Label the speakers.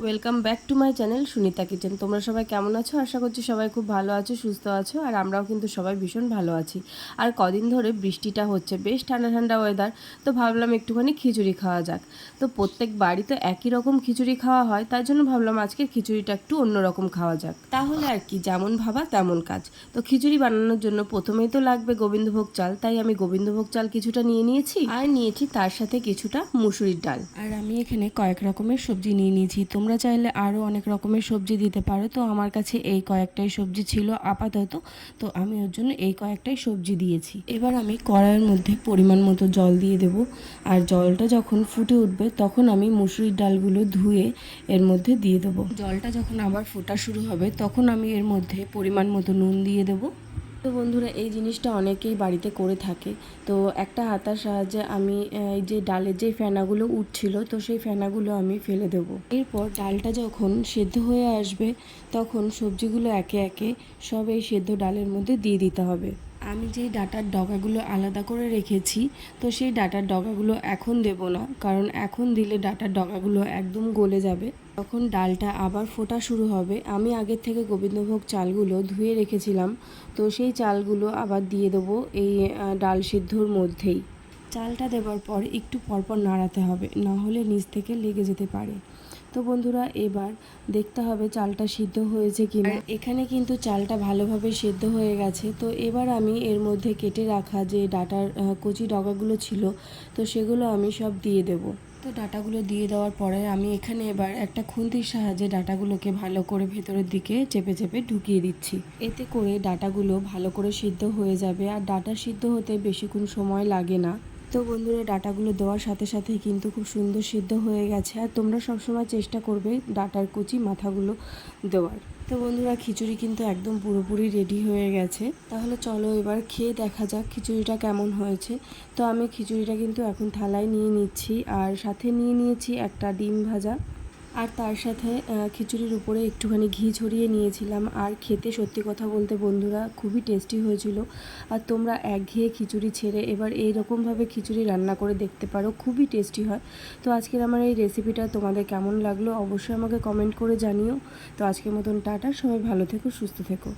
Speaker 1: Welcome back to my channel Sunita kitchen. তোমরা সবাই কেমন আছো? আশা করছি সবাই খুব ভালো আছো, সুস্থ আছো। আর আমরাও কিন্তু সবাই ভীষণ ভালো আছি। আর কদিন ধরে বৃষ্টিটা হচ্ছে, বেশ ঠান্ডা ঠান্ডা ওয়েদার, তো ভাবলাম একটুখানি খিচুড়ি খাওয়া যাক। তো প্রত্যেক বাড়ি তো একই রকম খিচুড়ি খাওয়া হয়, তার জন্য ভাবলাম আজকে খিচুড়িটা একটু অন্যরকম খাওয়া যাক। তাহলে আর কি, যেমন ভাবা তেমন কাজ। তো খিচুড়ি বানানোর জন্য প্রথমেই তো লাগবে গোবিন্দভোগ চাল, তাই আমি গোবিন্দভোগ চাল কিছুটা নিয়ে নিয়েছি, আর নিয়েছি তার সাথে কিছুটা মুসুরির ডাল। আর আমি এখানে কয়েক রকমের সবজি নিয়ে নিয়েছি, তোমরা চাইলে আরও অনেক রকমের সবজি দিতে পারো। তো আমার কাছে এই কয়েকটাই সবজি ছিল আপাতত, তো আমি ওর জন্য এই কয়েকটাই সবজি দিয়েছি। এবার আমি কড়াইয়ের মধ্যে পরিমাণ মতো জল দিয়ে দেব, আর জলটা যখন ফুটে উঠবে তখন আমি মুসুরির ডালগুলো ধুয়ে এর মধ্যে দিয়ে দেবো। জলটা যখন আবার ফোটা শুরু হবে তখন আমি এর মধ্যে পরিমাণ মতো নুন দিয়ে দেবো। তো বন্ধুরা, এই জিনিসটা অনেকেই বাড়িতে করে থাকে। তো একটা হাতার সাহায্যে আমি এই যে ডালের যে ফেনাগুলো উঠছিল, তো সেই ফেনাগুলো আমি ফেলে দেবো। এরপর ডালটা যখন সেদ্ধ হয়ে আসবে তখন সবজিগুলো একে একে সব এই সেদ্ধ ডালের মধ্যে দিয়ে দিতে হবে। আমি যেই ডাটার ডগাগুলো আলাদা করে রেখেছি, তো সেই ডাটার ডগাগুলো এখন দেব না, কারণ এখন দিলে ডাটার ডগাগুলো একদম গলে যাবে। তখন ডালটা আবার ফোটা শুরু হবে। আমি আগের থেকে গোবিন্দভোগ চালগুলো ধুয়ে রেখেছিলাম, তো সেই চালগুলো আবার দিয়ে দেবো এই ডাল সিদ্ধর মধ্যেই। চালটা দেওয়ার পর একটু পরপর নাড়াতে হবে, না হলে নিচ থেকে লেগে যেতে পারে। তো বন্ধুরা, এবার দেখতে হবে চালটা সিদ্ধ হয়েছে কিনা। এখানে কিন্তু চালটা ভালোভাবে সিদ্ধ হয়ে গেছে। তো এবার আমি এর মধ্যে কেটে রাখা যে ডাটার কচি ডগাগুলো ছিল, তো সেগুলো আমি সব দিয়ে দেব। তো ডাটাগুলো দিয়ে দেওয়ার পরে আমি এখানে এবার একটা খুন্তির সাহায্যে ডাটাগুলোকে ভালো করে ভেতরের দিকে চেপে চেপে ঢুকিয়ে দিচ্ছি। এতে করে ডাটাগুলো ভালো করে সিদ্ধ হয়ে যাবে, আর ডাটা সিদ্ধ হতে বেশিক্ষণ সময় লাগে না। তো বন্ধুরা, ডাটাগুলো দেওয়ার সাথে সাথেই কিন্তু খুব সুন্দর সিদ্ধ হয়ে গেছে। আর তোমরা সবসময় চেষ্টা করবে ডাটার কচি মাথাগুলো দেওয়ার। তো বন্ধুরা, খিচুড়ি কিন্তু একদম পুরোপুরি রেডি হয়ে গেছে। তাহলে চলো এবার খেয়ে দেখা যাক খিচুড়িটা কেমন হয়েছে। তো আমি খিচুড়িটা কিন্তু এখন থালায় নিয়ে নিচ্ছি, আর সাথে নিয়ে নিয়েছি একটা ডিম ভাজা, আর তার সাথে খিচুড়ির উপরে একটুখানি ঘি ছড়িয়ে নিয়েছিলাম। আর খেতে সত্যি কথা বলতে বন্ধুরা খুবই টেস্টি হয়েছিল। আর তোমরা একঘেয়ে খিচুড়ি ছেড়ে এবার এই রকমভাবে খিচুড়ি রান্না করে দেখতে পারো, খুবই টেস্টি হয়। তো আজকের আমার এই রেসিপিটা তোমাদের কেমন লাগলো অবশ্যই আমাকে কমেন্ট করে জানিও। তো আজকের মতন টাটা, সবাই ভালো থেকো, সুস্থ থেকো।